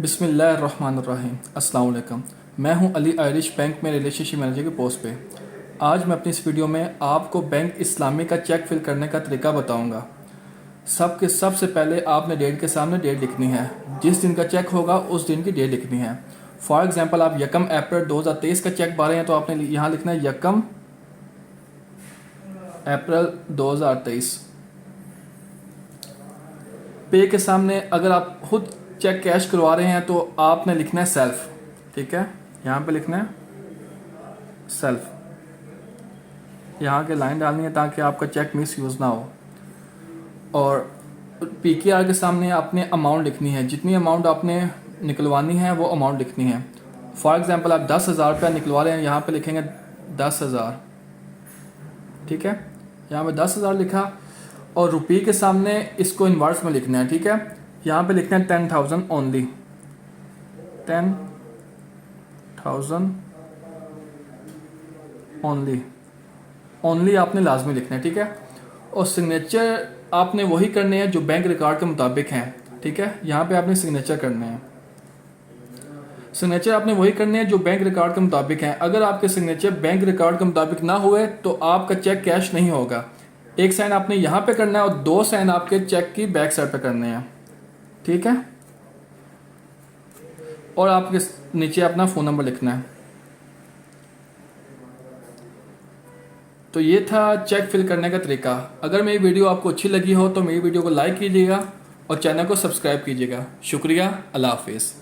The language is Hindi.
बिस्मिल्लाहिर्रहमानिर्रहीम। अस्सलाम वालेकुम। मैं हूं अली आयरिश बैंक में रिलेशनशिप मैनेजर के पोस्ट पे। आज मैं अपनी इस वीडियो में आपको बैंक इस्लामी का चेक फिल करने का तरीका बताऊंगा। सबसे पहले आपने डेट के सामने डेट लिखनी है। जिस दिन का चेक होगा उस दिन की डेट लिखनी है। फॉर एग्जांपल आप 1 अप्रैल 2023 का चेक पा रहे हैं तो आपने यहाँ लिखना है 1 अप्रैल 2023। पे के सामने अगर आप खुद चेक कैश करवा रहे हैं तो आपने लिखना है सेल्फ। ठीक है, यहाँ पे लिखना है सेल्फ, यहाँ के लाइन डालनी है ताकि आपका चेक मिस यूज़ ना हो। और पीकेआर के सामने आपने अमाउंट लिखनी है, जितनी अमाउंट आपने निकलवानी है वो अमाउंट लिखनी है। फॉर एग्जांपल आप 10,000 रुपया निकलवा रहे हैं, यहाँ पे लिखेंगे 10,000। ठीक है, यहाँ पे 10,000 लिखा और रुपये के सामने इसको इन्वर्स में लिखना है। ठीक है, यहाँ पे लिखना है 10,000 ओनली, 10,000 ओनली आपने लाजमी लिखना है। ठीक है, और सिग्नेचर आपने वही करने हैं जो बैंक रिकॉर्ड के मुताबिक हैं। ठीक है, यहाँ पे आपने सिग्नेचर करने हैं, सिग्नेचर आपने वही करने हैं जो बैंक रिकॉर्ड के मुताबिक हैं। अगर आपके सिग्नेचर बैंक रिकॉर्ड के मुताबिक ना हुए तो आपका चेक कैश नहीं होगा। एक साइन आपने यहाँ पे करना है और 2 साइन आपके चेक की बैक साइड पे करने हैं। ठीक है, और आपके नीचे अपना फ़ोन नंबर लिखना है। तो ये था चेक फिल करने का तरीका। अगर मेरी वीडियो आपको अच्छी लगी हो तो मेरी वीडियो को लाइक कीजिएगा और चैनल को सब्सक्राइब कीजिएगा। शुक्रिया, अल्लाह हाफिज़।